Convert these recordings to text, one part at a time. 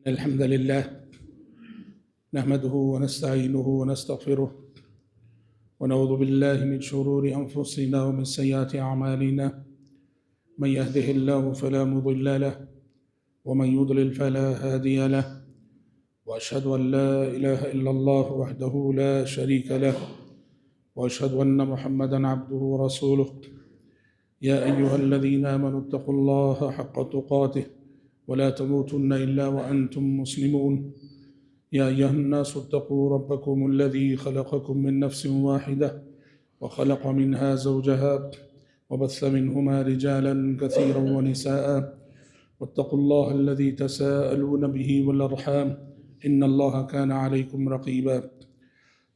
الحمد لله نحمده ونستعينه ونستغفره ونعوذ بالله من شرور أنفسنا ومن سيئات أعمالنا من يهده الله فلا مضل له ومن يضلل فلا هادي له وأشهد أن لا إله إلا الله وحده لا شريك له وأشهد أن محمدا عبده ورسوله يا أيها الذين آمنوا اتقوا الله حق تقاته ولا تموتن إلا وأنتم مسلمون يا أيها الناس اتقوا ربكم الذي خلقكم من نفس واحدة وخلق منها زوجها وبث منهما رجالا كثيرا ونساء واتقوا الله الذي تساءلون به والأرحام إن الله كان عليكم رقيبا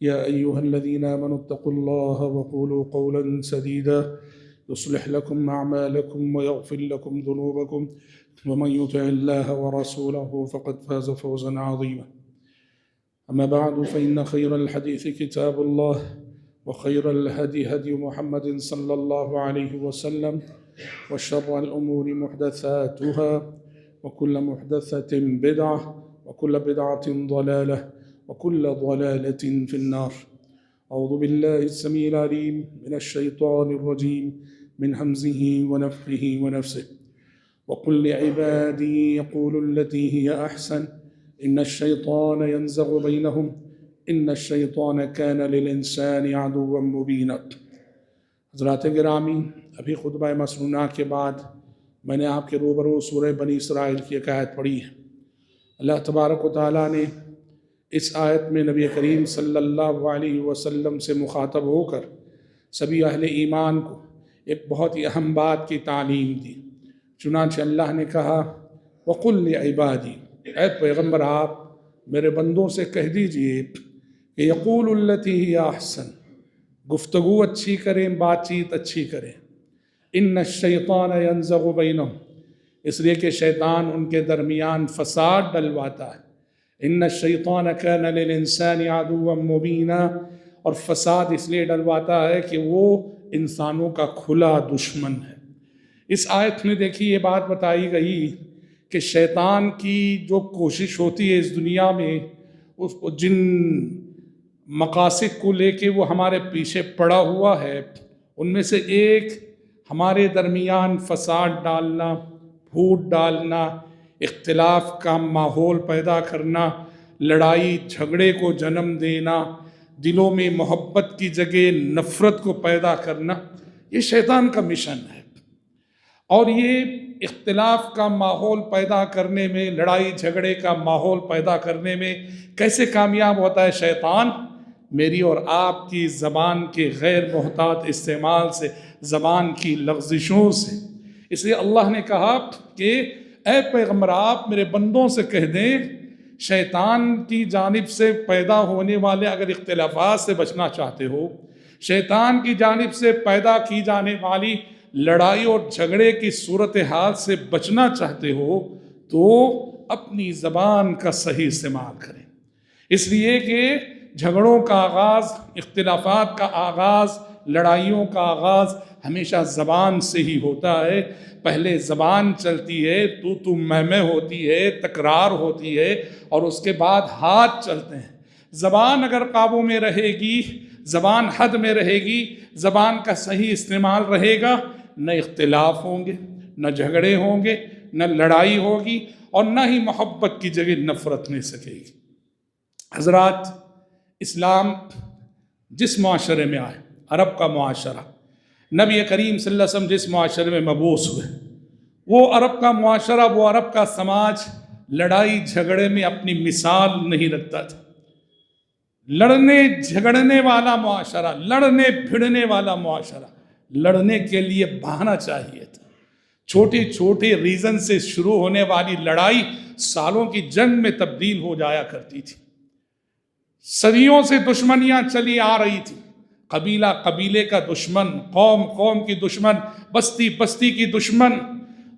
يا أيها الذين آمنوا اتقوا الله وقولوا قولا سديدا يصلح لكم أعمالكم ويغفر لكم ذنوبكم ومن يطع الله ورسوله فقد فاز فوزا عظيما أما بعد فإن خير الحديث كتاب الله وخير الهدي هدي محمد صلى الله عليه وسلم وشر الأمور محدثاتها وكل محدثة بدعة وكل بدعة ضلالة وكل ضلالة في النار. أعوذ بالله السميع العليم من الشيطان الرجيم من همزه ونفخه ونفسه. وقل لعبادي يقولوا التي هي أحسن إن الشيطان ينزغ بينهم إن الشيطان كان للإنسان عدوا مبينا. حضرات گرامی، ابھی خطبہ مسنونہ کے بعد میں نے آپ کے روبرو سورہ بنی اسرائیل کی ایک آیت پڑھی ہے۔ اللہ تبارک و تعالیٰ نے اس آیت میں نبی کریم صلی اللہ علیہ وسلم سے مخاطب ہو کر سبھی اہل ایمان کو ایک بہت ہی اہم بات کی تعلیم دی۔ چنانچہ اللہ نے کہا وَقُلْ لِعِبَادِي، اے پیغمبر آپ میرے بندوں سے کہہ دیجئے کہ یقول التی ہی احسن، گفتگو اچھی کریں، بات چیت اچھی کریں۔ ان الشیطان ینزغ بینہم، اس لیے کہ شیطان ان کے درمیان فساد ڈلواتا ہے۔ ان الشیطان کان للانسان عدوا مبینا، اور فساد اس لیے ڈلواتا ہے کہ وہ انسانوں کا کھلا دشمن ہے۔ اس آیت میں دیکھیے یہ بات بتائی گئی کہ شیطان کی جو کوشش ہوتی ہے اس دنیا میں، اس کو جن مقاصد کو لے کے وہ ہمارے پیچھے پڑا ہوا ہے، ان میں سے ایک ہمارے درمیان فساد ڈالنا، پھوٹ ڈالنا، اختلاف کا ماحول پیدا کرنا، لڑائی جھگڑے کو جنم دینا، دلوں میں محبت کی جگہ نفرت کو پیدا کرنا، یہ شیطان کا مشن ہے۔ اور یہ اختلاف کا ماحول پیدا کرنے میں، لڑائی جھگڑے کا ماحول پیدا کرنے میں کیسے کامیاب ہوتا ہے شیطان؟ میری اور آپ کی زبان کے غیر محتاط استعمال سے، زبان کی لغزشوں سے۔ اس لیے اللہ نے کہا کہ اے پیغمبر آپ میرے بندوں سے کہہ دیں، شیطان کی جانب سے پیدا ہونے والے اگر اختلافات سے بچنا چاہتے ہو، شیطان کی جانب سے پیدا کی جانے والی لڑائی اور جھگڑے کی صورتحال سے بچنا چاہتے ہو تو اپنی زبان کا صحیح استعمال کریں۔ اس لیے کہ جھگڑوں کا آغاز، اختلافات کا آغاز، لڑائیوں کا آغاز ہمیشہ زبان سے ہی ہوتا ہے۔ پہلے زبان چلتی ہے، تو میں ہوتی ہے، تکرار ہوتی ہے، اور اس کے بعد ہاتھ چلتے ہیں۔ زبان اگر قابو میں رہے گی، زبان حد میں رہے گی، زبان کا صحیح استعمال رہے گا، نہ اختلاف ہوں گے، نہ جھگڑے ہوں گے، نہ لڑائی ہوگی، اور نہ ہی محبت کی جگہ نفرت مل سکے گی۔ حضرات، اسلام جس معاشرے میں آئے، عرب کا معاشرہ، نبی کریم صلی اللہ علیہ وسلم جس معاشرے میں مبعوث ہوئے، وہ عرب کا معاشرہ، وہ عرب کا سماج لڑائی جھگڑے میں اپنی مثال نہیں رکھتا تھا۔ لڑنے جھگڑنے والا معاشرہ، لڑنے بھڑنے والا معاشرہ، لڑنے کے لیے بہانا چاہیے تھا۔ چھوٹی چھوٹی ریزن سے شروع ہونے والی لڑائی سالوں کی جنگ میں تبدیل ہو جایا کرتی تھی۔ صدیوں سے دشمنیاں چلی آ رہی تھی، قبیلہ قبیلے کا دشمن، قوم قوم کی دشمن، بستی بستی کی دشمن۔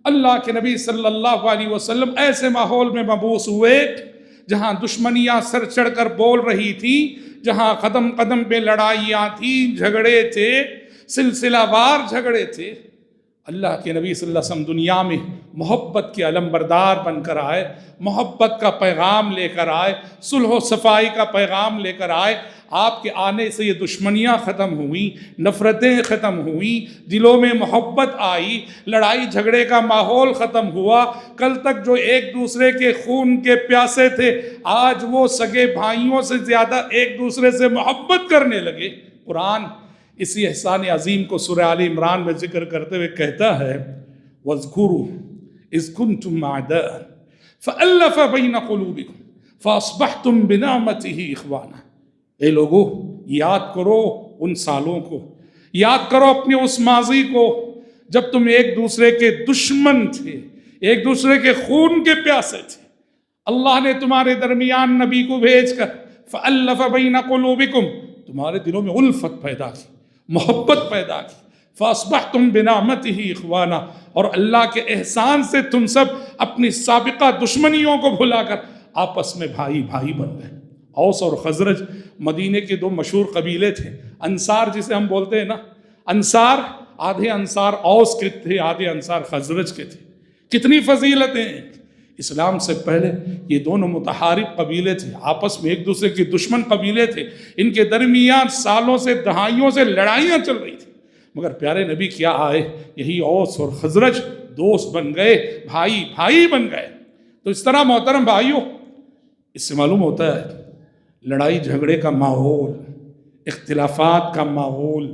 اللہ کے نبی صلی اللہ علیہ وسلم ایسے ماحول میں مبعوث ہوئے جہاں دشمنیاں سر چڑھ کر بول رہی تھی، جہاں قدم قدم پہ لڑائیاں تھیں، جھگڑے تھے، سلسلہ وار جھگڑے تھے۔ اللہ کے نبی صلی اللہ علیہ وسلم دنیا میں محبت کے علم بردار بن کر آئے، محبت کا پیغام لے کر آئے، صلح و صفائی کا پیغام لے کر آئے۔ آپ کے آنے سے یہ دشمنیاں ختم ہوئیں، نفرتیں ختم ہوئیں، دلوں میں محبت آئی، لڑائی جھگڑے کا ماحول ختم ہوا۔ کل تک جو ایک دوسرے کے خون کے پیاسے تھے، آج وہ سگے بھائیوں سے زیادہ ایک دوسرے سے محبت کرنے لگے۔ قرآن اسی احسان عظیم کو سورہ آل عمران میں ذکر کرتے ہوئے کہتا ہے وَاذْكُرُوا إِذْ كُنْتُمْ أَعْدَاءً فَأَلَّفَ بَيْنَ قُلُوبِكُمْ فَأَصْبَحْتُمْ بِنِعْمَتِهِ إِخْوَانًا۔ اے لوگو، یاد کرو ان سالوں کو، یاد کرو اپنے اس ماضی کو جب تم ایک دوسرے کے دشمن تھے، ایک دوسرے کے خون کے پیاسے تھے۔ اللہ نے تمہارے درمیان نبی کو بھیج کر فَأَلَّفَ بَيْنَ قُلُوبِكُمْ، تمہارے دلوں میں الفت پیدا کی، محبت پیدا کی۔ فَأَصْبَحْتُمْ بِنِعْمَتِهِ إِخْوَانًا، اور اللہ کے احسان سے تم سب اپنی سابقہ دشمنیوں کو بھلا کر آپس میں بھائی بھائی بن گئے۔ اوس اور خزرج مدینے کے دو مشہور قبیلے تھے۔ انصار جسے ہم بولتے ہیں نا، انصار، آدھے انصار اوس کے تھے، آدھے انصار خزرج کے تھے۔ کتنی فضیلتیں ہیں۔ اسلام سے پہلے یہ دونوں متحارب قبیلے تھے، آپس میں ایک دوسرے کے دشمن قبیلے تھے، ان کے درمیان سالوں سے دہائیوں سے لڑائیاں چل رہی تھیں، مگر پیارے نبی کیا آئے، یہی اوس اور خزرج دوست بن گئے، بھائی بھائی بن گئے۔ تو اس طرح محترم بھائیوں، اس سے معلوم ہوتا ہے لڑائی جھگڑے کا ماحول، اختلافات کا ماحول،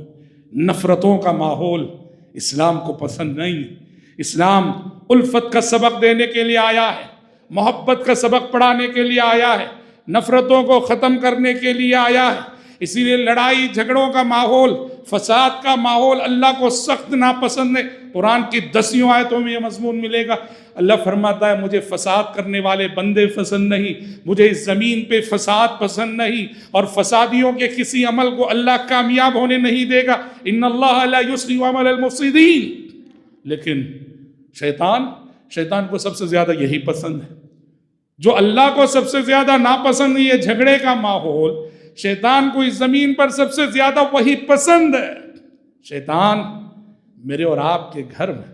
نفرتوں کا ماحول اسلام کو پسند نہیں۔ اسلام الفت کا سبق دینے کے لیے آیا ہے، محبت کا سبق پڑھانے کے لیے آیا ہے، نفرتوں کو ختم کرنے کے لیے آیا ہے۔ اسی لیے لڑائی جھگڑوں کا ماحول، فساد کا ماحول اللہ کو سخت ناپسند ہے۔ قرآن کی 10 آیتوں میں یہ مضمون ملے گا۔ اللہ فرماتا ہے مجھے فساد کرنے والے بندے پسند نہیں، مجھے اس زمین پہ فساد پسند نہیں، اور فسادیوں کے کسی عمل کو اللہ کامیاب ہونے نہیں دے گا۔ ان اللہ لا یصلح عمل المفسدین۔ لیکن شیطان کو سب سے زیادہ یہی پسند ہے، جو اللہ کو سب سے زیادہ ناپسند ہے، یہ جھگڑے کا ماحول، شیطان کو اس زمین پر سب سے زیادہ وہی پسند ہے۔ شیطان میرے اور آپ کے گھر میں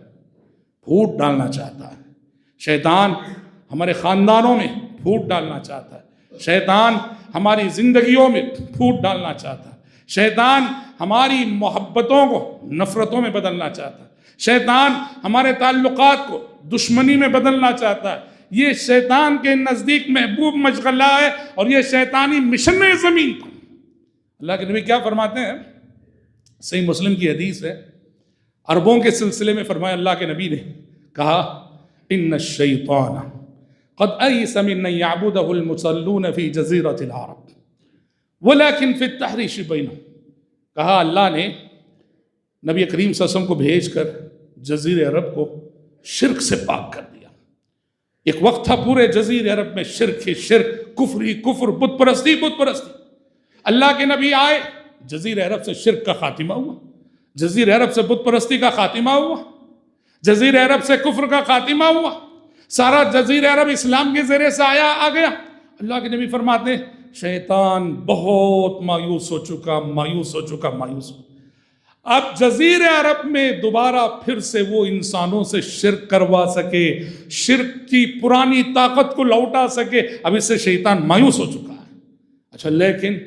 پھوٹ ڈالنا چاہتا ہے، شیطان ہمارے خاندانوں میں پھوٹ ڈالنا چاہتا ہے، شیطان ہماری زندگیوں میں پھوٹ ڈالنا چاہتا ہے، شیطان ہماری محبتوں کو نفرتوں میں بدلنا چاہتا ہے، شیطان ہمارے تعلقات کو دشمنی میں بدلنا چاہتا ہے۔ یہ شیطان کے نزدیک محبوب مشغلہ ہے، اور یہ شیطانی مشن ہے زمین پر۔ اللہ کے نبی کیا فرماتے ہیں؟ صحیح مسلم کی حدیث ہے، عربوں کے سلسلے میں فرمایا اللہ کے نبی نے کہا ان الشیطان قد ایس من ان یعبدہ المصلون فی جزیرۃ العرب ولکن فی التحریش بینہم۔ کہا اللہ نے نبی کریم صلی اللہ علیہ وسلم کو بھیج کر جزیرہ عرب کو شرک سے پاک کر دیا۔ ایک وقت تھا پورے جزیرہ عرب میں شرک ہی شرک، کفر ہی کفر، بت پرستی بت پرستی۔ اللہ کے نبی آئے، جزیرہ عرب سے شرک کا خاتمہ ہوا، جزیرہ عرب سے بت پرستی کا خاتمہ ہوا، جزیرہ عرب سے کفر کا خاتمہ ہوا، سارا جزیرہ عرب اسلام کے زیر سایہ آ گیا۔ اللہ کے نبی فرماتے ہیں شیطان بہت مایوس ہو چکا، مایوس ہو چکا، مایوس ہو۔ اب جزیرہ عرب میں دوبارہ پھر سے وہ انسانوں سے شرک کروا سکے، شرک کی پرانی طاقت کو لوٹا سکے، اب اس سے شیطان مایوس ہو چکا ہے۔ اچھا، لیکن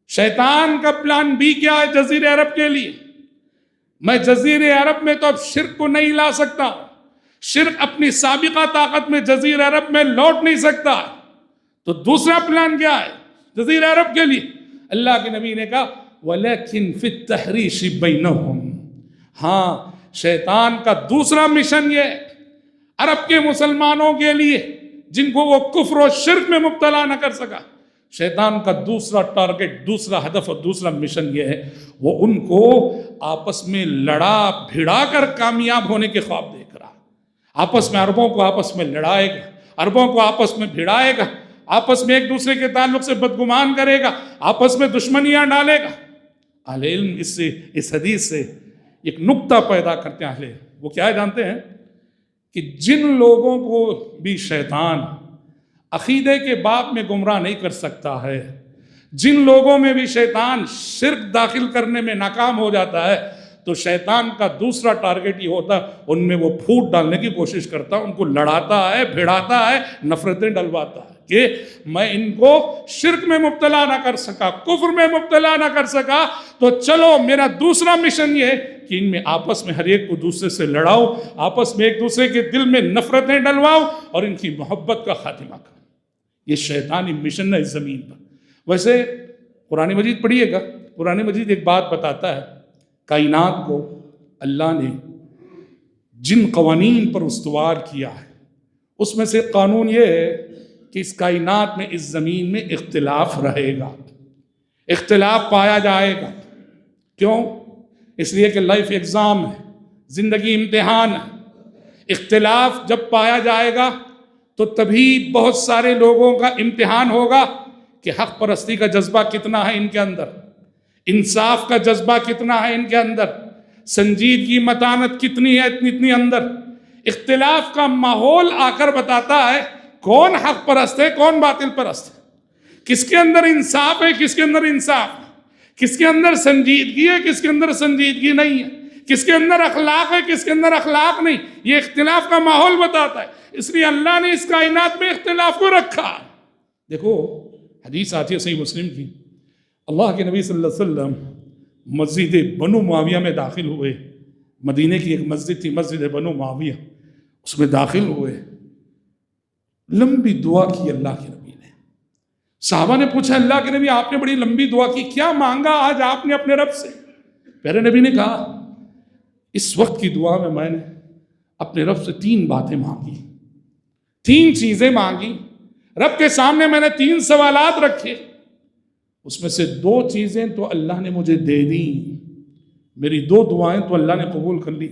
شیطان کا پلان بھی کیا ہے جزیرہ عرب کے لیے؟ میں جزیرہ عرب میں تو اب شرک کو نہیں لا سکتا، شرک اپنی سابقہ طاقت میں جزیرہ عرب میں لوٹ نہیں سکتا، تو دوسرا پلان کیا ہے جزیرہ عرب کے لیے؟ اللہ کے نبی نے کہا وَلَكِنْ فِي التَّحْرِيشِ بَيْنَهُمْ۔ ہاں، شیطان کا دوسرا مشن یہ ہے، عرب کے مسلمانوں کے لیے جن کو وہ کفر و شرک میں مبتلا نہ کر سکا، شیطان کا دوسرا ٹارگٹ، دوسرا ہدف اور دوسرا مشن یہ ہے، وہ ان کو آپس میں لڑا بھڑا کر کامیاب ہونے کے خواب دیکھ رہا، آپس میں عربوں کو آپس میں لڑائے گا، عربوں کو آپس میں بھڑائے گا، آپس میں ایک دوسرے کے تعلق سے بدگمان کرے گا، آپس میں دشمنیاں ڈالے گا۔ اہل علم اس حدیث سے ایک نقطہ پیدا کرتے ہیں، اہل علم وہ کیا جانتے ہیں کہ جن لوگوں کو بھی شیطان عقیدے کے باب میں گمراہ نہیں کر سکتا ہے، جن لوگوں میں بھی شیطان شرک داخل کرنے میں ناکام ہو جاتا ہے، تو شیطان کا دوسرا ٹارگٹ یہ ہوتا ہے ان میں وہ پھوٹ ڈالنے کی کوشش کرتا ہے، ان کو لڑاتا ہے، بھڑاتا ہے، نفرتیں ڈلواتا ہے کہ میں ان کو شرک میں مبتلا نہ کر سکا، کفر میں مبتلا نہ کر سکا، تو چلو میرا دوسرا مشن یہ ہے کہ ان میں آپس میں ہر ایک کو دوسرے سے لڑاؤ، آپس میں ایک دوسرے کے دل میں نفرتیں ڈلواؤ اور ان کی محبت کا خاتمہ کرو۔ یہ شیطانی مشن ہے اس زمین پر۔ ویسے قرآن مجید پڑھیے گا، قرآن مجید ایک بات بتاتا ہے، کائنات کو اللہ نے جن قوانین پر استوار کیا ہے اس میں سے قانون یہ ہے کہ اس کائنات میں، اس زمین میں اختلاف رہے گا، اختلاف پایا جائے گا۔ کیوں؟ اس لیے کہ لائف ایگزام ہے، زندگی امتحان ہے۔ اختلاف جب پایا جائے گا تو تبھی بہت سارے لوگوں کا امتحان ہوگا کہ حق پرستی کا جذبہ کتنا ہے ان کے اندر، انصاف کا جذبہ کتنا ہے ان کے اندر، سنجیدگی متانت کتنی ہے اتنی اندر۔ اختلاف کا ماحول آ کر بتاتا ہے کون حق پرست ہے، کون باطل پرست ہے، کس کے اندر انصاف ہے، کس کے اندر انصاف ہے، کس کے اندر سنجیدگی ہے، کس کے اندر سنجیدگی نہیں ہے، کس کے اندر اخلاق ہے، کس کے اندر اخلاق نہیں۔ یہ اختلاف کا ماحول بتاتا ہے، اس لیے اللہ نے اس کائنات میں اختلاف کو رکھا۔ دیکھو حدیث آتی ہے صحیح مسلم کی، اللہ کے نبی صلی اللہ علیہ وسلم مسجد بنو معاویہ میں داخل ہوئے۔ مدینے کی ایک مسجد تھی، مسجد بنو معاویہ، اس میں داخل ہوئے، لمبی دعا کی اللہ کے نبی نے۔ صحابہ نے پوچھا اللہ کے نبی آپ نے بڑی لمبی دعا کی، کیا مانگا آج آپ نے اپنے رب سے؟ پیارے نبی نے کہا اس وقت کی دعا میں نے اپنے رب سے 3 باتیں مانگی، 3 چیزیں مانگی، رب کے سامنے میں نے 3 سوالات رکھے، اس میں سے 2 چیزیں تو اللہ نے مجھے دے دی، میری 2 دعائیں تو اللہ نے قبول کر لی،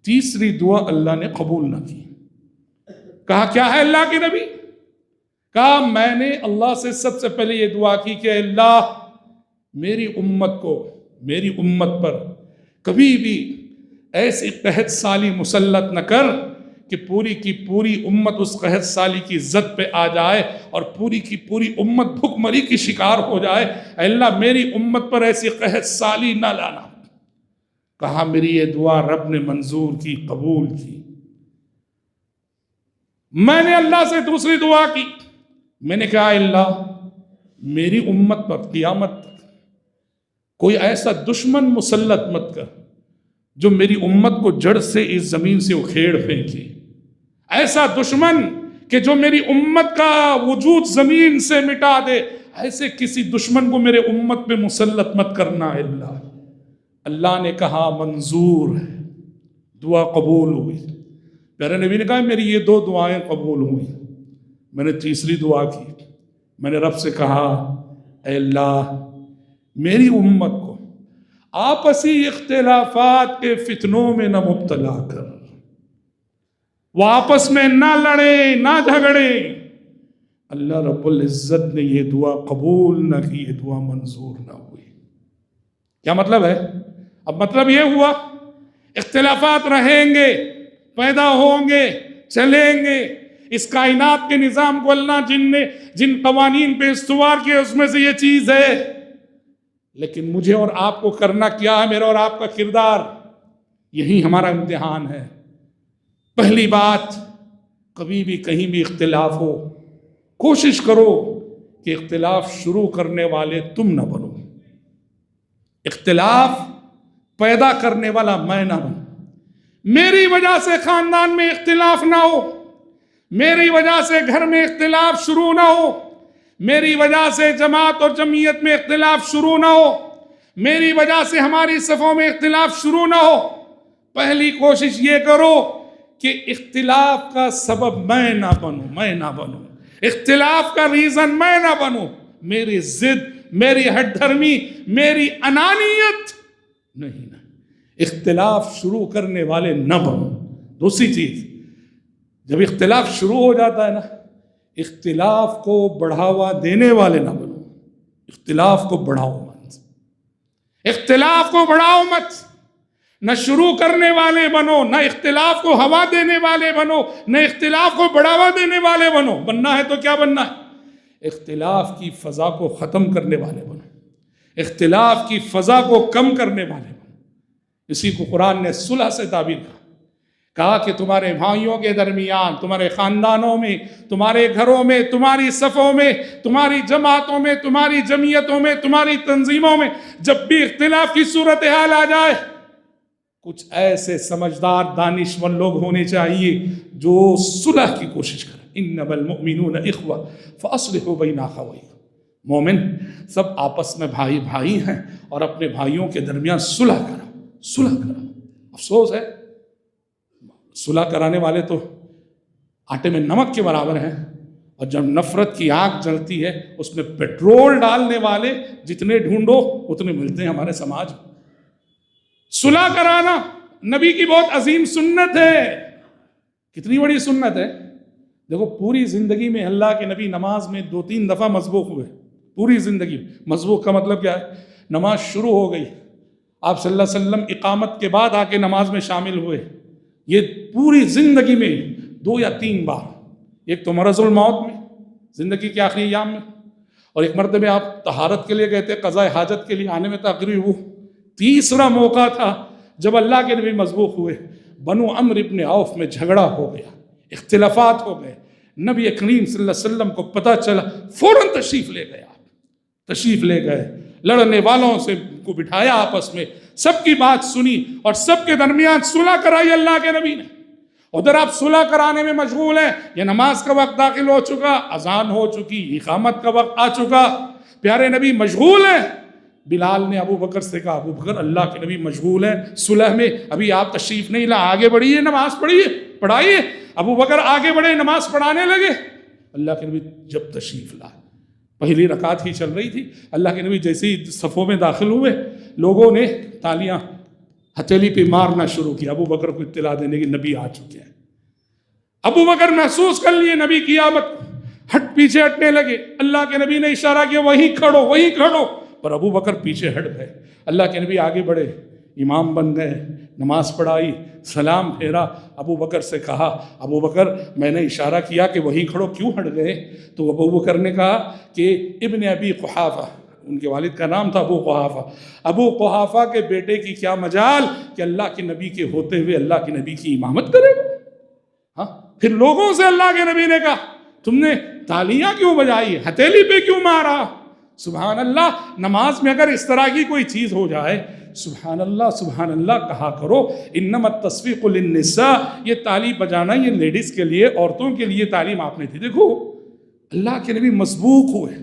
تیسری دعا اللہ نے قبول نہ کی۔ کہا کیا ہے اللہ کے نبی؟ کہا میں نے اللہ سے سب سے پہلے یہ دعا کی کہ اللہ میری امت کو، میری امت پر کبھی بھی ایسی قحط سالی مسلط نہ کر کہ پوری کی پوری امت اس قحط سالی کی زد پہ آ جائے اور پوری کی پوری امت بھوک مری کی شکار ہو جائے۔ اے اللہ میری امت پر ایسی قحط سالی نہ لانا۔ کہا میری یہ دعا رب نے منظور کی، قبول کی۔ میں نے اللہ سے دوسری دعا کی، میں نے کہا اللہ میری امت پر قیامت تک کوئی ایسا دشمن مسلط مت کر جو میری امت کو جڑ سے اس زمین سے اکھیڑ پھینکے، ایسا دشمن کہ جو میری امت کا وجود زمین سے مٹا دے، ایسے کسی دشمن کو میرے امت پہ مسلط مت کرنا ہے اللہ۔ اللہ نے کہا منظور ہے، دعا قبول ہوئی۔ پیارے نبی نے کہا میری یہ 2 دعائیں قبول ہوئی۔ میں نے تیسری دعا کی، میں نے رب سے کہا اے اللہ میری امت کو آپسی اختلافات کے فتنوں میں نہ مبتلا کر، وہ آپس میں نہ لڑے نہ جھگڑے۔ اللہ رب العزت نے یہ دعا قبول نہ کی، یہ دعا منظور نہ ہوئی۔ کیا مطلب ہے؟ اب مطلب یہ ہوا اختلافات رہیں گے، پیدا ہوں گے، چلیں گے۔ اس کائنات کے نظام کو اللہ جن قوانین پہ استوار کیا اس میں سے یہ چیز ہے، لیکن مجھے اور آپ کو کرنا کیا ہے؟ میرا اور آپ کا کردار، یہی ہمارا امتحان ہے۔ پہلی بات، کبھی بھی کہیں بھی اختلاف ہو، کوشش کرو کہ اختلاف شروع کرنے والے تم نہ بنو، اختلاف پیدا کرنے والا میں نہ بنوں۔ میری وجہ سے خاندان میں اختلاف نہ ہو، میری وجہ سے گھر میں اختلاف شروع نہ ہو، میری وجہ سے جماعت اور جمعیت میں اختلاف شروع نہ ہو، میری وجہ سے ہماری صفوں میں اختلاف شروع نہ ہو۔ پہلی کوشش یہ کرو کہ اختلاف کا سبب میں نہ بنوں، اختلاف کا ریزن میں نہ بنوں، میری ضد، میری ہٹ دھرمی، میری انانیت نہیں، اختلاف شروع کرنے والے نہ بنو۔ دوسری چیز، جب اختلاف شروع ہو جاتا ہے نا، اختلاف کو بڑھاوا دینے والے نہ بنو، اختلاف کو بڑھاؤ مت، اختلاف کو بڑھاؤ مت، نہ شروع کرنے والے بنو، نہ اختلاف کو ہوا دینے والے بنو، نہ اختلاف کو بڑھاوا دینے والے بنو۔ بننا ہے تو کیا بننا ہے؟ اختلاف کی فضا کو ختم کرنے والے بنو، اختلاف کی فضا کو کم کرنے والے بنو۔ اسی کو قرآن نے صلح سے تعبیر کہا کہ تمہارے بھائیوں کے درمیان، تمہارے خاندانوں میں، تمہارے گھروں میں، تمہاری صفوں میں، تمہاری جماعتوں میں، تمہاری جمعیتوں میں، تمہاری تنظیموں میں جب بھی اختلاف کی صورتحال آ جائے، کچھ ایسے سمجھدار دانشور لوگ ہونے چاہیے جو صلح کی کوشش کریں۔ انما المؤمنون اخوہ فاصلحوا بین اخویکم، مومن سب آپس میں بھائی بھائی ہیں اور اپنے بھائیوں کے درمیان صلح کرو۔ افسوس ہے صلح کرانے والے تو آٹے میں نمک کے برابر ہیں، اور جب نفرت کی آگ جلتی ہے اس میں پیٹرول ڈالنے والے جتنے ڈھونڈو اتنے ملتے ہیں ہمارے سماج میں۔ صلح کرانا نبی کی بہت عظیم سنت ہے۔ کتنی بڑی سنت ہے؟ دیکھو پوری زندگی میں اللہ کے نبی نماز میں 2-3 دفعہ مسبوق ہوئے، پوری زندگی میں۔ مسبوق کا مطلب کیا ہے؟ نماز شروع ہو گئی، آپ صلی اللہ علیہ وسلم اقامت کے بعد آ کے نماز میں شامل ہوئے، یہ پوری زندگی میں 2 یا 3 بار۔ ایک تو مرض الموت میں، زندگی کے آخری ایام میں، اور ایک مرتبہ آپ طہارت کے لیے گئے تھے، قضاء حاجت کے لیے آنے میں تاخیر ہوئی۔ تیسرا موقع تھا جب اللہ کے نبی مسبوق ہوئے، بنو عمرو ابن عوف میں جھگڑا ہو گیا، اختلافات ہو گئے، نبی کریم صلی اللہ علیہ وسلم کو پتہ چلا، فوراً تشریف لے گئے، آپ تشریف لے گئے، لڑنے والوں سے کو بٹھایا آپس میں، سب کی بات سنی اور سب کے درمیان صلح کرائی اللہ کے نبی نے۔ ادھر آپ صلح کرانے میں مشغول ہیں، یہ نماز کا وقت داخل ہو چکا، اذان ہو چکی، اقامت کا وقت آ چکا، پیارے نبی مشغول ہیں۔ بلال نے ابو بکر سے کہا، ابو بکر اللہ کے نبی مشغول ہیں صلح میں، ابھی آپ تشریف نہیں لا، آگے بڑھیے، نماز پڑھائیے۔ ابو بکر آگے بڑھے، نماز پڑھانے لگے۔ اللہ کے نبی جب تشریف لائے، پہلی رکعت ہی چل رہی تھی، اللہ کے نبی جیسے ہی صفوں میں داخل ہوئے، لوگوں نے تالیاں ہتھیلی پہ مارنا شروع کیا، ابو بکر کو اطلاع دینے کی نبی آ چکے ہیں۔ ابو بکر محسوس کر لیے نبی کی آمد، پیچھے ہٹنے لگے۔ اللہ کے نبی نے اشارہ کیا، وہیں کھڑو، پر ابو بکر پیچھے ہٹ گئے۔ اللہ کے نبی آگے بڑھے، امام بن گئے، نماز پڑھائی، سلام پھیرا۔ ابو بکر سے کہا، ابو بکر میں نے اشارہ کیا کہ وہیں کھڑو، کیوں ہٹ گئے؟ تو ابو بکر نے کہا کہ ابن ابی قحافہ، ان کے والد کا نام تھا ابو قحافہ، ابو قحافہ کے بیٹے کی کیا مجال کہ اللہ کے نبی کے ہوتے ہوئے اللہ کے نبی کی امامت کرے گا۔ ہاں، پھر لوگوں سے اللہ کے نبی نے کہا، تم نے تالیاں کیوں بجائی، ہتھیلی پہ کیوں مارا؟ سبحان اللہ، نماز میں اگر اس طرح کی کوئی چیز ہو جائے، سبحان اللہ کہا کرو۔ انما التصفیق للنساء، یہ تالی بجانا یہ لیڈیز کے لیے، عورتوں کے لیے تعلیم آپ نے تھی۔ دیکھو اللہ کے نبی مسبوق ہوئے،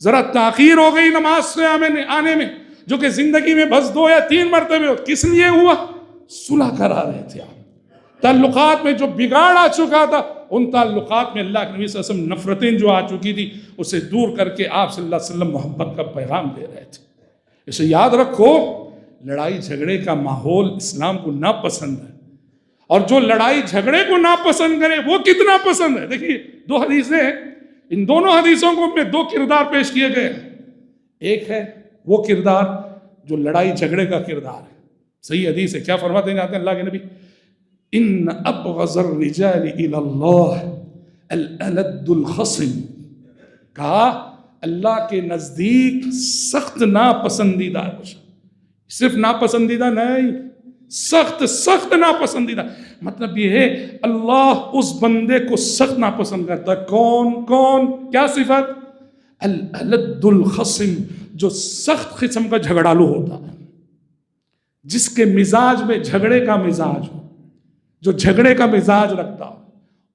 ذرا تاخیر ہو گئی نماز سے آنے میں، جو کہ زندگی میں بس 2 یا 3 مرتبہ ہو، کس لیے ہوا؟ صلح کرا رہے تھے آپ۔ تعلقات میں جو بگاڑ آ چکا تھا، ان تعلقات میں اللہ کے نبی صلی اللہ علیہ وسلم نفرتیں جو آ چکی تھی اسے دور کر کے آپ صلی اللہ علیہ وسلم محبت کا پیغام دے رہے تھے۔ اسے یاد رکھو، لڑائی جھگڑے کا ماحول اسلام کو ناپسند ہے، اور جو لڑائی جھگڑے کو ناپسند کرے وہ کتنا پسند ہے۔ دیکھیے 2 حدیثیں ہیں، ان دونوں حدیثوں کو میں 2 کردار پیش کیے گئے ہیں۔ ایک ہے وہ کردار جو لڑائی جھگڑے کا کردار ہے، صحیح حدیث ہے، کیا فرماتے ہیں اللہ کے نبی؟ ان ابغض الرجال الى اللہ الالد الخصم، کہا اللہ کے نزدیک سخت ناپسندیدہ ہے، صرف ناپسندیدہ نہیں، سخت ناپسندیدہ۔ مطلب یہ ہے اللہ اس بندے کو سخت ناپسند کرتا ہے۔ کون کیا صفت؟ الالد الخصم، جو سخت قسم کا جھگڑالو ہوتا ہے، جس کے مزاج میں جھگڑے کا مزاج ہو، جو جھگڑے کا مزاج رکھتا ہو،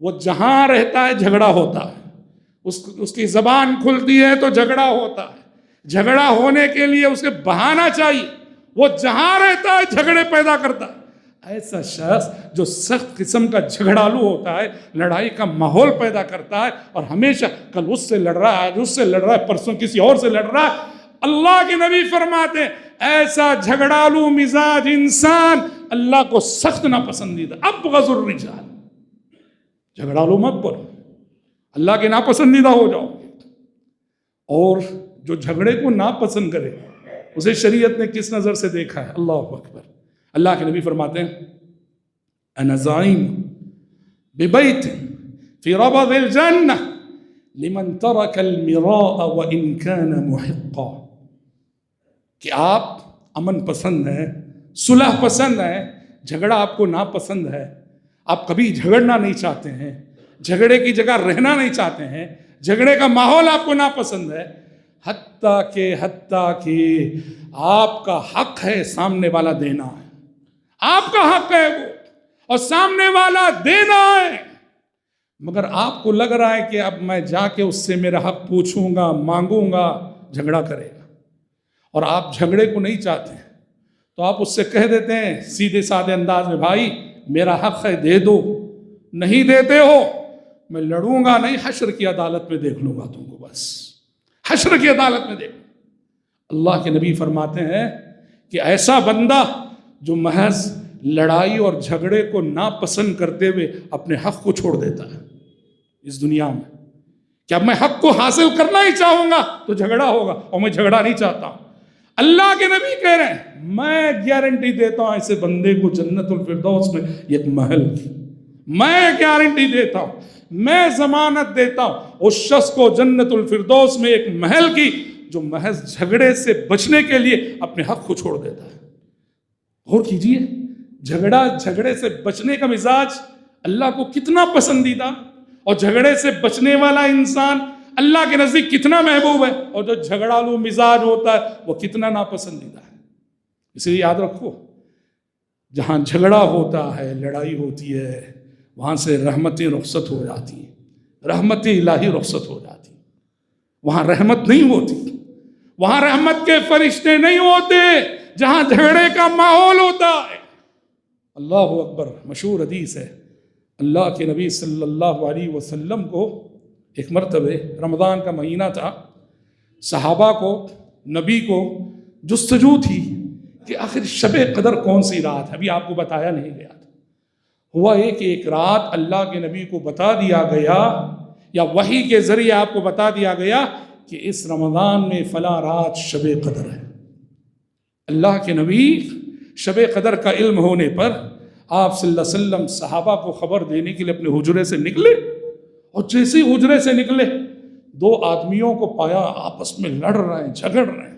وہ جہاں رہتا ہے جھگڑا ہوتا ہے، اس کی زبان کھلتی ہے تو جھگڑا ہوتا ہے، جھگڑا ہونے کے لیے اسے بہانہ چاہیے، وہ جہاں رہتا ہے جھگڑے پیدا کرتا ہے۔ ایسا شخص جو سخت قسم کا جھگڑالو ہوتا ہے، لڑائی کا ماحول پیدا کرتا ہے، اور ہمیشہ کل اس سے لڑ رہا ہے، آج اس سے لڑ رہا ہے، پرسوں کسی اور سے لڑ رہا ہے، اللہ کے نبی فرماتے ہیں ایسا جھگڑالو مزاج انسان اللہ کو سخت ناپسندیدہ۔ ابغض الرجال، جھگڑالو مت بنو، اللہ کے ناپسندیدہ ہو جاؤ گے۔ اور جو جھگڑے کو ناپسند کرے اسے شریعت نے کس نظر سے دیکھا ہے؟ اللہ اکبر۔ اللہ کے نبی فرماتے ہیں انا زعیم ببیت فی ربض الجنہ لمن ترک المراء وان کان محقا، کہ آپ امن پسند ہیں صلح پسند ہیں، جھگڑا آپ کو ناپسند ہے، آپ کبھی جھگڑنا نہیں چاہتے ہیں، جھگڑے کی جگہ رہنا نہیں چاہتے ہیں، جھگڑے کا ماحول آپ کو ناپسند ہے، حتیٰ کہ آپ کا حق ہے سامنے والا دینا ہے، آپ کا حق ہے وہ، اور سامنے والا دینا ہے، مگر آپ کو لگ رہا ہے کہ اب میں جا کے اس سے میرا حق پوچھوں گا، مانگوں گا، جھگڑا کرے گا، اور آپ جھگڑے کو نہیں چاہتے ہیں، تو آپ اس سے کہہ دیتے ہیں سیدھے سادے انداز میں، بھائی میرا حق ہے دے دو، نہیں دیتے ہو میں لڑوں گا نہیں، حشر کی عدالت میں دیکھ لوں گا تم کو، بس حشر کی عدالت میں دیکھ لوں۔ اللہ کے نبی فرماتے ہیں کہ ایسا بندہ جو محض لڑائی اور جھگڑے کو ناپسند کرتے ہوئے اپنے حق کو چھوڑ دیتا ہے اس دنیا میں، کہ اب میں حق کو حاصل کرنا ہی چاہوں گا تو جھگڑا ہوگا، اور میں جھگڑا نہیں چاہتا ہوں۔ اللہ کے نبی کہہ رہے ہیں میں گارنٹی دیتا ہوں ایسے بندے کو جنت الفردوس میں ایک محل کی، میں گارنٹی دیتا ہوں، میں ضمانت دیتا ہوں اس شخص کو جنت الفردوس میں ایک محل کی جو محض جھگڑے سے بچنے کے لیے اپنے حق کو چھوڑ دیتا ہے۔ غور کیجئے، جھگڑے سے بچنے کا مزاج اللہ کو کتنا پسندیدہ، اور جھگڑے سے بچنے والا انسان اللہ کے نزدیک کتنا محبوب ہے، اور جو جھگڑالو مزاج ہوتا ہے وہ کتنا ناپسندیدہ ہے۔ اس لیے یاد رکھو، جہاں جھگڑا ہوتا ہے، لڑائی ہوتی ہے، وہاں سے رحمتیں رخصت ہو جاتی ہیں، رحمت الہی رخصت ہو جاتی ہیں، وہاں رحمت نہیں ہوتی، وہاں رحمت کے فرشتے نہیں ہوتے، جہاں جھگڑے کا ماحول ہوتا ہے۔ اللہ اکبر، مشہور حدیث ہے، اللہ کے نبی صلی اللہ علیہ وسلم کو ایک مرتبہ رمضان کا مہینہ تھا، صحابہ کو، نبی کو جستجو تھی کہ آخر شب قدر کون سی رات ہے، ابھی آپ کو بتایا نہیں گیا تھا۔ ہوا ہے کہ ایک رات اللہ کے نبی کو بتا دیا گیا، یا وحی کے ذریعے آپ کو بتا دیا گیا کہ اس رمضان میں فلاں رات شب قدر ہے۔ اللہ کے نبی شب قدر کا علم ہونے پر آپ صلی اللہ علیہ وسلم صحابہ کو خبر دینے کے لیے اپنے حجرے سے نکلے، اور جیسے حجرے سے نکلے دو آدمیوں کو پایا آپس میں لڑ رہے ہیں، جھگڑ رہے ہیں۔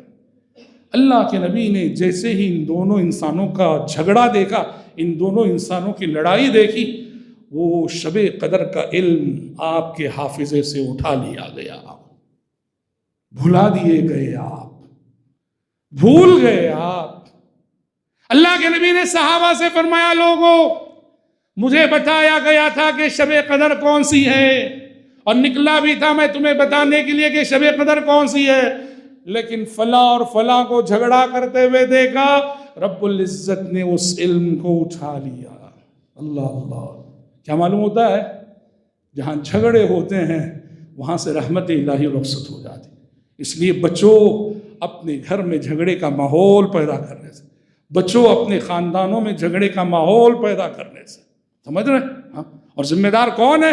اللہ کے نبی نے جیسے ہی ان دونوں انسانوں کا جھگڑا دیکھا، ان دونوں انسانوں کی لڑائی دیکھی، وہ شب قدر کا علم آپ کے حافظے سے اٹھا لیا گیا، بھلا دیے گئے، آپ بھول گئے آپ۔ اللہ کے نبی نے صحابہ سے فرمایا، لوگوں مجھے بتایا گیا تھا کہ شب قدر کون سی ہے، اور نکلا بھی تھا میں تمہیں بتانے کے لیے کہ شب قدر کون سی ہے، لیکن فلاں اور فلاں کو جھگڑا کرتے ہوئے دیکھا، رب العزت نے اس علم کو اٹھا لیا۔ اللہ اللہ، کیا معلوم ہوتا ہے؟ جہاں جھگڑے ہوتے ہیں وہاں سے رحمت الہی رخصت ہو جاتی۔ اس لیے بچوں اپنے گھر میں جھگڑے کا ماحول پیدا کرنے سے، بچوں اپنے خاندانوں میں جھگڑے کا ماحول پیدا کرنے سے، سمجھ رہے ہیں؟ اور ذمہ دار کون ہے؟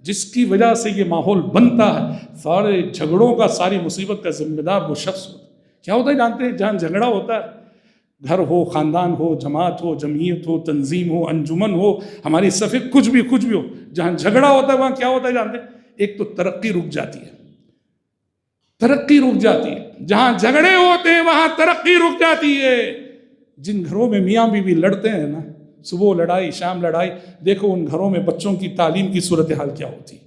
جس کی وجہ سے یہ ماحول بنتا ہے، سارے جھگڑوں کا، ساری مصیبت کا ذمہ دار وہ شخص ہوتا ہے۔ کیا ہوتا ہے جانتے ہیں؟ جہاں جھگڑا ہوتا ہے، گھر ہو، خاندان ہو، جماعت ہو، جمعیت ہو، تنظیم ہو، انجمن ہو، ہماری صفے، کچھ بھی ہو، جہاں جھگڑا ہوتا ہے وہاں کیا ہوتا ہے جانتے ہیں؟ ایک تو ترقی رک جاتی ہے، ترقی رک جاتی ہے۔ جہاں جھگڑے ہوتے ہیں وہاں ترقی رک جاتی ہے۔ جن گھروں میں میاں بیوی لڑتے ہیں نا، صبح لڑائی شام لڑائی، دیکھو ان گھروں میں بچوں کی تعلیم کی صورتحال کیا ہوتی ہے۔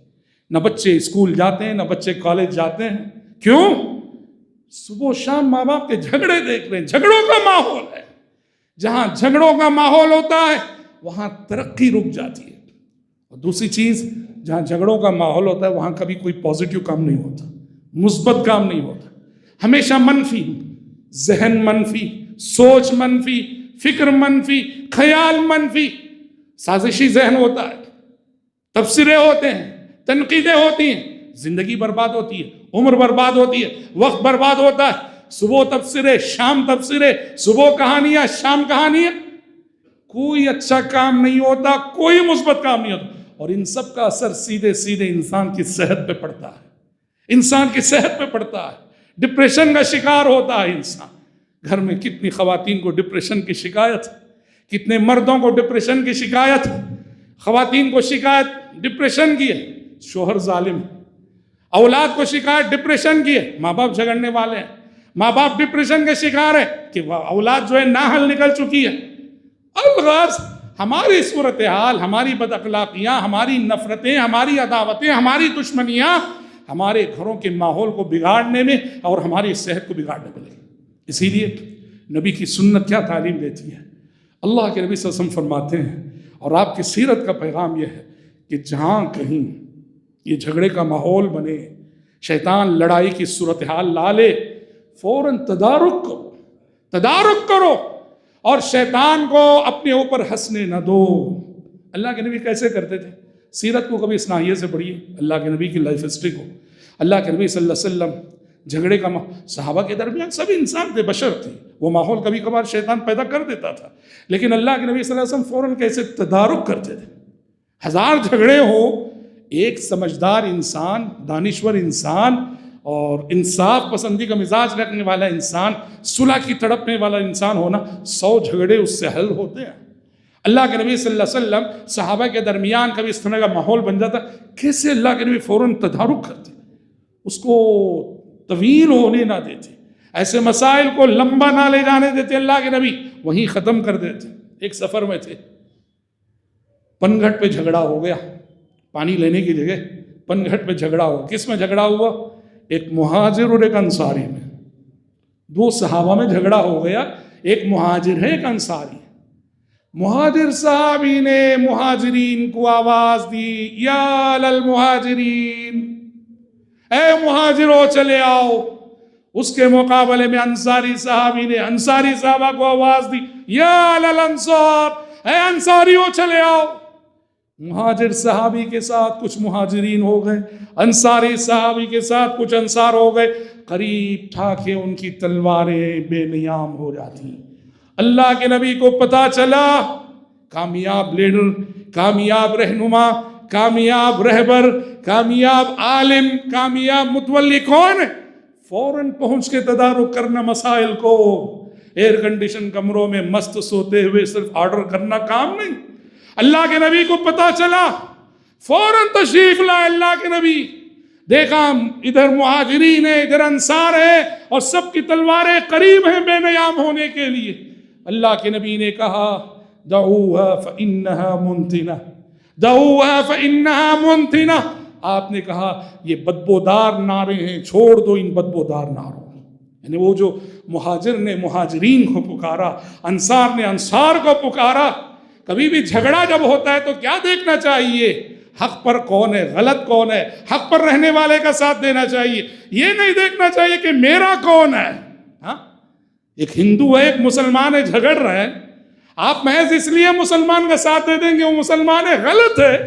نہ بچے اسکول جاتے ہیں، نہ بچے کالج جاتے ہیں۔ کیوں؟ صبح شام ماں باپ کے جھگڑے دیکھ رہے ہیں، جھگڑوں کا ماحول ہے۔ جہاں جھگڑوں کا ماحول ہوتا ہے وہاں ترقی رک جاتی ہے۔ اور دوسری چیز، جہاں جھگڑوں کا ماحول ہوتا ہے وہاں کبھی کوئی پازیٹیو کام نہیں ہوتا، مثبت کام نہیں ہوتا، ہمیشہ منفی، ذہن منفی، سوچ منفی، فکر منفی، خیال منفی، سازشی ذہن ہوتا ہے، تبصرے ہوتے ہیں، تنقیدیں ہوتی ہیں، زندگی برباد ہوتی ہے، عمر برباد ہوتی ہے، وقت برباد ہوتا ہے۔ صبح تبصرے، شام تبصرے، صبح کہانیاں، شام کہانیاں، کوئی اچھا کام نہیں ہوتا، کوئی مثبت کام نہیں ہوتا، اور ان سب کا اثر سیدھے سیدھے انسان کی صحت پہ پڑتا ہے، انسان کی صحت پہ پڑتا ہے، ڈپریشن کا شکار ہوتا ہے انسان۔ گھر میں کتنی خواتین کو ڈپریشن کی شکایت، کتنے مردوں کو ڈپریشن کی شکایت، خواتین کو شکایت ڈپریشن کی ہے، شوہر ظالم ہے، اولاد کو شکایت ڈپریشن کی ہے، ماں باپ جھگڑنے والے ہیں، ماں باپ ڈپریشن کے شکار ہے کہ اولاد جو ہے نااہل نکل چکی ہے. الغرض ہماری صورتحال، ہماری بد اخلاقیاں، ہماری نفرتیں، ہماری عداوتیں، ہماری دشمنیاں ہمارے گھروں کے ماحول کو بگاڑنے میں اور ہماری صحت کو بگاڑنے میں لگی. اسی لیے نبی کی سنت کیا تعلیم دیتی ہے. اللہ کے نبی صلی اللہ علیہ وسلم فرماتے ہیں، اور آپ کی سیرت کا پیغام یہ ہے کہ جہاں کہیں یہ جھگڑے کا ماحول بنے، شیطان لڑائی کی صورتحال لا لے، فوراً تدارک کرو اور شیطان کو اپنے اوپر ہنسنے نہ دو. اللہ کے نبی کیسے کرتے تھے؟ سیرت کو کبھی اسنائیے سے پڑھیے، اللہ کے نبی کی لائف ہسٹری کو. اللہ کے نبی صلی اللہ علیہ وسلم جھگڑے کا صحابہ کے درمیان سب انسان تھے، بشر تھے، وہ ماحول کبھی کبھار شیطان پیدا کر دیتا تھا، لیکن اللہ کے نبی صلی اللہ علیہ وسلم فوراً کیسے تدارک کرتے تھے. ہزار جھگڑے ہوں، ایک سمجھدار انسان، دانشور انسان اور انصاف پسندی کا مزاج رکھنے والا انسان، صلح کی تڑپنے والا انسان ہونا، 100 جھگڑے اس سے حل ہوتے ہیں. اللہ کے نبی صلی اللہ علیہ وسلم صحابہ کے درمیان کبھی اس طرح کا ماحول بن جاتا، کیسے اللہ کے نبی فوراً تدارک کرتے، اس کو طویل ہونے نہ دیتے، ایسے مسائل کو لمبا نہ لے جانے دیتے. اللہ کے نبی وہیں ختم کر دیتے. ایک سفر میں تھے، پن گھٹ پہ جھگڑا ہو گیا، پانی لینے کی جگہ پن گھٹ پہ جھگڑا ہوا. کس میں جھگڑا ہوا؟ ایک مہاجر اور ایک انصاری میں. 2 صحابہ میں جھگڑا ہو گیا، ایک مہاجر ہے ایک انصاری. مہاجر صحابی نے مہاجرین کو آواز دی، یا للمہاجرین، اے مہاجروں چلے آؤ. اس کے مقابلے میں انصاری صحابی نے انصاری صحابہ کو آواز دی، یا للانصار، اے انصاریوں چلے آؤ. مہاجر صحابی کے ساتھ کچھ مہاجرین ہو گئے، انصاری صحابی کے ساتھ کچھ انصار ہو گئے. قریب تھا کہ ان کی تلواریں بے نیام ہو جاتی. اللہ کے نبی کو پتا چلا، کامیاب لیڈر، کامیاب رہنما، کامیاب رہبر، کامیاب عالم، کامیاب متولی کون ہے؟ فوراً پہنچ کے تدارک کرنا مسائل کو. ایئر کنڈیشن کمروں میں مست سوتے ہوئے صرف آرڈر کرنا کام نہیں. اللہ کے نبی کو پتا چلا، فوراً تشریف لائے اللہ کے نبی. دیکھا ادھر مہاجرین ہے، ادھر انصار ہے، اور سب کی تلواریں قریب ہیں بے نیام ہونے کے لیے. اللہ کے نبی نے کہا، دعوها فإنها منتنہ، دعوها فإنها منتنہ. آپ نے کہا یہ بدبودار نعرے ہیں، چھوڑ دو ان بدبودار نعروں. یعنی وہ جو مہاجر نے مہاجرین کو پکارا، انصار نے انصار کو پکارا. کبھی بھی جھگڑا جب ہوتا ہے تو کیا دیکھنا چاہیے؟ حق پر کون ہے، غلط کون ہے، حق پر رہنے والے کا ساتھ دینا چاہیے. یہ نہیں دیکھنا چاہیے کہ میرا کون ہے. ایک ہندو ہے ایک مسلمان ہے، جھگڑ رہے ہیں، آپ محض اس لیے مسلمان کا ساتھ دے دیں گے وہ مسلمان ہے، غلط ہے.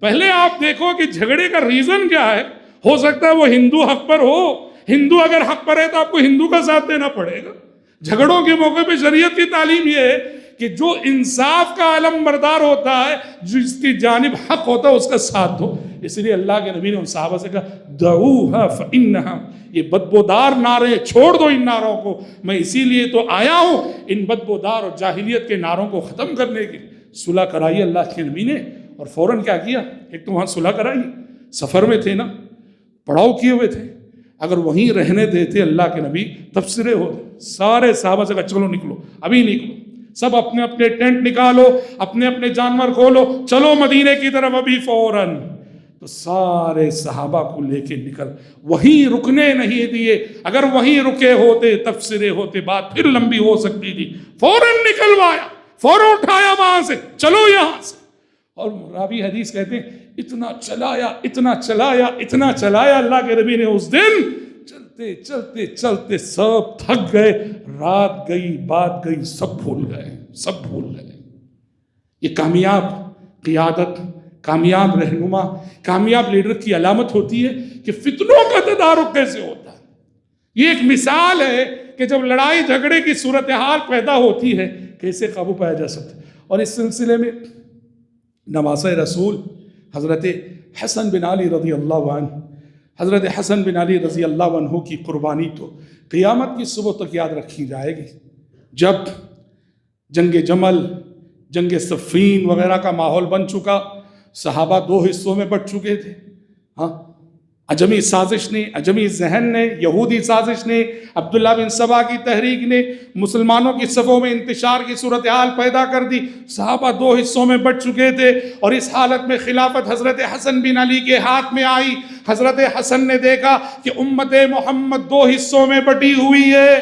پہلے آپ دیکھو کہ جھگڑے کا ریزن کیا ہے. ہو سکتا ہے وہ ہندو حق پر ہو، ہندو اگر حق پر ہے تو آپ کو ہندو کا ساتھ دینا پڑے گا. جھگڑوں کے موقع پہ شریعت کی تعلیم یہ ہے کہ جو انصاف کا علم بردار ہوتا ہے، جس کی جانب حق ہوتا ہے، اس کا ساتھ دو. اس لیے اللہ کے نبی نے ان صحابہ سے کہا، دعوها فإنها، یہ بدبودار نعرے چھوڑ دو ان نعروں کو. میں اسی لیے تو آیا ہوں ان بدبودار اور جاہلیت کے نعروں کو ختم کرنے کے. صلح کرائی اللہ کے نبی نے، اور فوراً کیا کیا؟ ایک تو وہاں صلح کرائی، سفر میں تھے نا، پڑاؤ کیے ہوئے تھے. اگر وہیں رہنے دیتے اللہ کے نبی، تبصرے ہوتے. سارے صحابہ سے کہا چلو نکلو، ابھی نکلو، سب اپنے اپنے ٹینٹ نکالو، اپنے اپنے جانور کھولو، چلو مدینے کی طرف ابھی فوراً. تو سارے صحابہ کو لے کے نکل، وہیں رکنے نہیں دیے. اگر وہیں رکے ہوتے، تبصرے ہوتے، بات پھر لمبی ہو سکتی تھی. فوراً نکلوایا، فوراً اٹھایا وہاں سے، چلو یہاں سے. اور راوی حدیث کہتے ہیں اتنا چلایا اتنا چلایا اتنا چلایا، اللہ کے نبی نے اس دن چلتے چلتے چلتے سب تھک گئے. رات گئی، بات گئی، سب بھول گئے، سب بھول گئے. یہ کامیاب قیادت، کامیاب رہنما، کامیاب لیڈر کی علامت ہوتی ہے کہ فتنوں کا تدارک کیسے ہوتا ہے. یہ ایک مثال ہے کہ جب لڑائی جھگڑے کی صورتحال پیدا ہوتی ہے کیسے قابو پایا جا سکتا ہے. اور اس سلسلے میں نواسہ رسول حضرت حسن بن علی رضی اللہ عنہ، حضرت حسن بن علی رضی اللہ عنہ کی قربانی تو قیامت کی صبح تک یاد رکھی جائے گی. جب جنگ جمل، جنگ صفین وغیرہ کا ماحول بن چکا، صحابہ 2 حصوں میں بٹ چکے تھے. اجمی سازش نے، اجمی ذہن نے، یہودی سازش نے، عبداللہ بن سبا کی تحریک نے مسلمانوں کی صفوں میں انتشار کی صورتحال پیدا کر دی۔ صحابہ دو حصوں میں بٹ چکے تھے، اور اس حالت میں خلافت حضرت حسن بن علی کے ہاتھ میں آئی۔ حضرت حسن نے دیکھا کہ امت محمد دو حصوں میں بٹی ہوئی ہے،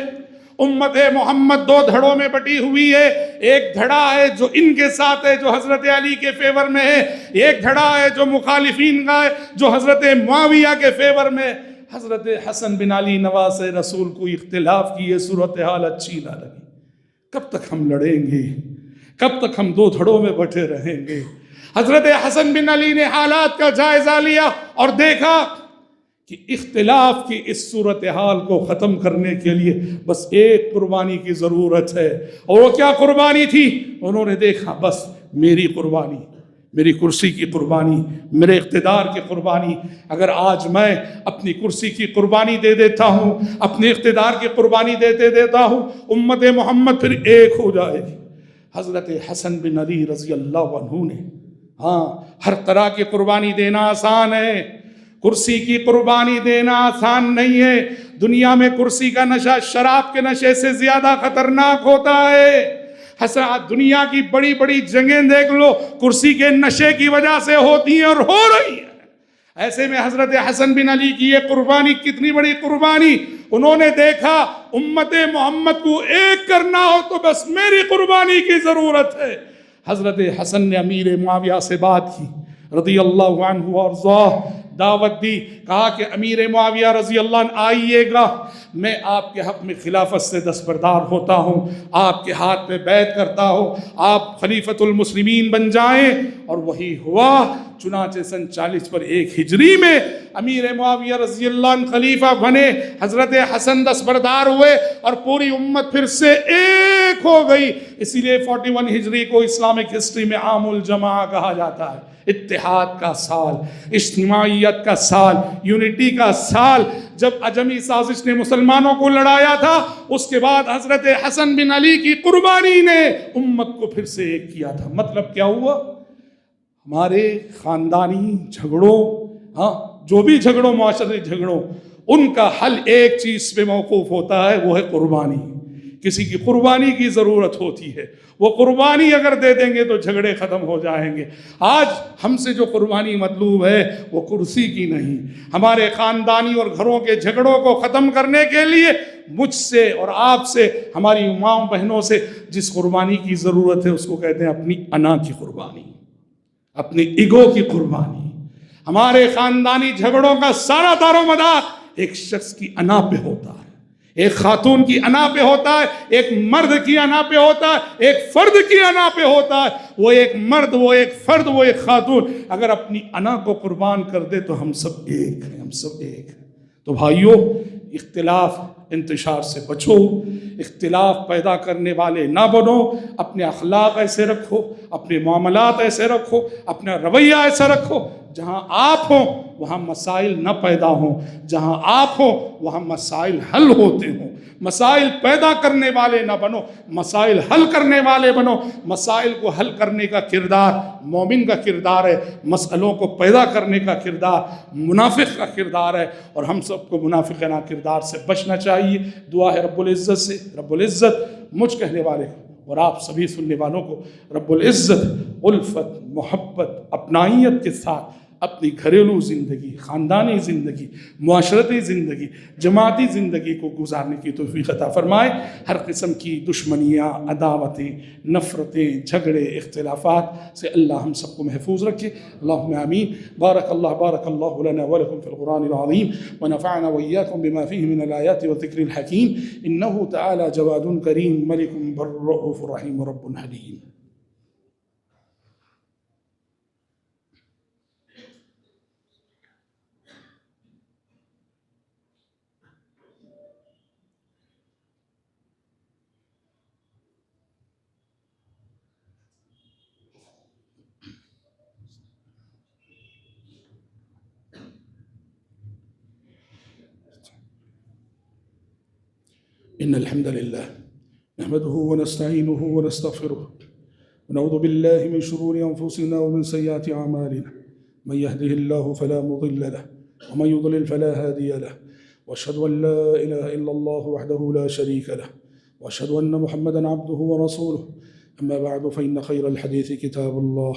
امت محمد دو دھڑوں میں بٹی ہوئی ہے۔ ایک دھڑا ہے جو ان کے ساتھ ہے، جو حضرت علی کے فیور میں ہے، ایک دھڑا ہے جو مخالفین کا ہے، جو حضرت معاویہ کے فیور میں۔ حضرت حسن بن علی نواز رسول کو اختلاف کی یہ صورتحال اچھی نہ لگی۔ کب تک ہم لڑیں گے؟ کب تک ہم دو دھڑوں میں بٹے رہیں گے؟ حضرت حسن بن علی نے حالات کا جائزہ لیا اور دیکھا کہ اختلاف کی اس صورتحال کو ختم کرنے کے لیے بس ایک قربانی کی ضرورت ہے۔ اور وہ کیا قربانی تھی؟ انہوں نے دیکھا بس میری قربانی، میری کرسی کی قربانی، میرے اقتدار کی قربانی۔ اگر آج میں اپنی کرسی کی قربانی دے دیتا ہوں، اپنے اقتدار کی قربانی دیتا ہوں، امت محمد پھر ایک ہو جائے گی۔ حضرت حسن بن علی رضی اللہ عنہ نے، ہر طرح کی قربانی دینا آسان ہے، کرسی کی قربانی دینا آسان نہیں ہے۔ دنیا میں کرسی کا نشہ شراب کے نشے سے زیادہ خطرناک ہوتا ہے۔ دنیا کی بڑی بڑی جنگیں دیکھ لو، کرسی کے نشے کی وجہ سے ہوتی ہیں اور ہو رہی ہیں۔ ایسے میں حضرت حسن بن علی کی یہ قربانی کتنی بڑی قربانی، انہوں نے دیکھا امت محمد کو ایک کرنا ہو تو بس میری قربانی کی ضرورت ہے۔ حضرت حسن نے امیر معاویہ سے بات کی رضی اللہ عنہ وارضاہ، دعوت دی، کہا کہ امیر معاویہ رضی اللہ عنہ آئیے گا، میں آپ کے حق میں خلافت سے دستبردار ہوتا ہوں، آپ کے ہاتھ میں بیعت کرتا ہوں، آپ خلیفۃ المسلمین بن جائیں۔ اور وہی ہوا۔ چنانچہ سن 40 پر 1 ہجری میں امیر معاویہ رضی اللہ عنہ خلیفہ بنے، حضرت حسن دستبردار ہوئے، اور پوری امت پھر سے ایک ہو گئی۔ اسی لیے 41 ہجری کو اسلامک ہسٹری میں عام الجماع کہا جاتا ہے، اتحاد کا سال، اجتماعیت کا سال، یونٹی کا سال۔ جب عجمی سازش نے مسلمانوں کو لڑایا تھا، اس کے بعد حضرت حسن بن علی کی قربانی نے امت کو پھر سے ایک کیا تھا۔ مطلب کیا ہوا؟ ہمارے خاندانی جھگڑوں، جو بھی جھگڑوں، معاشرتی جھگڑوں، ان کا حل ایک چیز پہ موقوف ہوتا ہے، وہ ہے قربانی۔ کسی کی قربانی کی ضرورت ہوتی ہے، وہ قربانی اگر دے دیں گے تو جھگڑے ختم ہو جائیں گے۔ آج ہم سے جو قربانی مطلوب ہے وہ کرسی کی نہیں، ہمارے خاندانی اور گھروں کے جھگڑوں کو ختم کرنے کے لیے مجھ سے اور آپ سے، ہماری ماں بہنوں سے جس قربانی کی ضرورت ہے اس کو کہتے ہیں اپنی انا کی قربانی، اپنی ایگو کی قربانی۔ ہمارے خاندانی جھگڑوں کا سارا دار و مدار ایک شخص کی انا پہ ہوتا ہے، ایک خاتون کی انا پہ ہوتا ہے، ایک مرد کی انا پہ ہوتا ہے، ایک فرد کی انا پہ ہوتا ہے۔ وہ ایک مرد، وہ ایک فرد، وہ ایک خاتون اگر اپنی انا کو قربان کر دے تو ہم سب ایک ہیں، ہم سب ایک ہیں۔ تو بھائیو، اختلاف انتشار سے بچو، اختلاف پیدا کرنے والے نہ بنو، اپنے اخلاق ایسے رکھو، اپنے معاملات ایسے رکھو، اپنا رویہ ایسا رکھو، جہاں آپ ہوں وہاں مسائل نہ پیدا ہوں، جہاں آپ ہوں وہاں مسائل حل ہوتے ہوں۔ مسائل پیدا کرنے والے نہ بنو، مسائل حل کرنے والے بنو۔ مسائل کو حل کرنے کا کردار مومن کا کردار ہے، مسئلوں کو پیدا کرنے کا کردار منافق کا کردار ہے، اور ہم سب کو منافقانہ کردار سے بچنا چاہیے۔ دعا ہے رب العزت سے، رب العزت مجھ کہنے والے اور آپ سبھی سننے والوں کو رب العزت الفت، محبت، اپنائیت کے ساتھ اپنی گھریلو زندگی، خاندانی زندگی، معاشرتی زندگی، جماعتی زندگی کو گزارنے کی توفیق عطا فرمائے۔ ہر قسم کی دشمنیاں، عداوتیں، نفرتیں، جھگڑے، اختلافات سے اللہ ہم سب کو محفوظ رکھے۔ اللہم آمین۔ بارک اللہ لنا ولکم فی القرآن العظیم، ونفعنا وإیاکم بما فیہ من الآیات والذکر الحکیم، انہ تعالی جواد کریم، ملک بر رؤوف رحیم، رب حلیم۔ إن الحمد لله نحمده ونستعينه ونستغفره ونعوذ بالله من شرور أنفسنا ومن سيئات أعمالنا، من يهده الله فلا مضل له ومن يضلل فلا هادي له، وأشهد أن لا إله إلا الله وحده لا شريك له، وأشهد أن محمدا عبده ورسوله. أما بعد، فإن خير الحديث كتاب الله،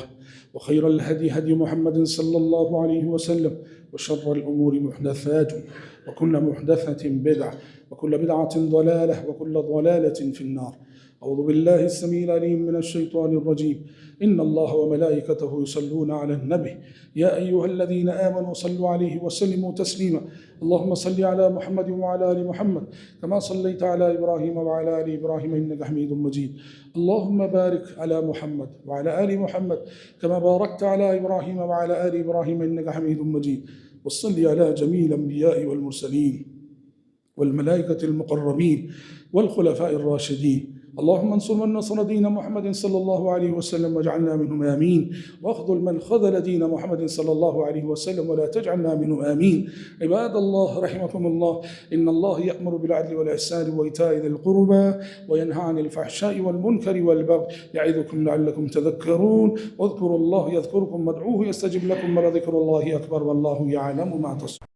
وخير الهدي هدي محمد صلى الله عليه وسلم، وشر الأمور محدثاتها، وكل محدثة بدعة، وكل بدعة ضلالة، وكل ضلالة في النار. أعوذ بالله السميع العليم من الشيطان الرجيم. إن الله وملائكته يصلون على النبي يا أيها الذين آمنوا صلوا عليه وسلموا تسليما. اللهم صل على محمد وعلى آل محمد كما صليت على إبراهيم وعلى آل إبراهيم إنك حميد مجيد. اللهم بارك على محمد وعلى آل محمد كما باركت على إبراهيم وعلى آل إبراهيم إنك حميد مجيد. وصل على جميع الأنبياء والمرسلين والملائكة المقربين والخلفاء الراشدين. اللهم انصر من نصر دين محمد صلى الله عليه وسلم واجعلنا منهم آمين، واخذل من خذل دين محمد صلى الله عليه وسلم ولا تجعلنا منهم آمين. عباد الله رحمكم الله، إن الله يأمر بالعدل والإحسان وإيتاء ذي القربى وينهى عن الفحشاء والمنكر والبغي يعظكم لعلكم تذكرون. واذكروا الله يذكركم وادعوه يستجب لكم، ولذكر الله أكبر والله يعلم ما تصنعون.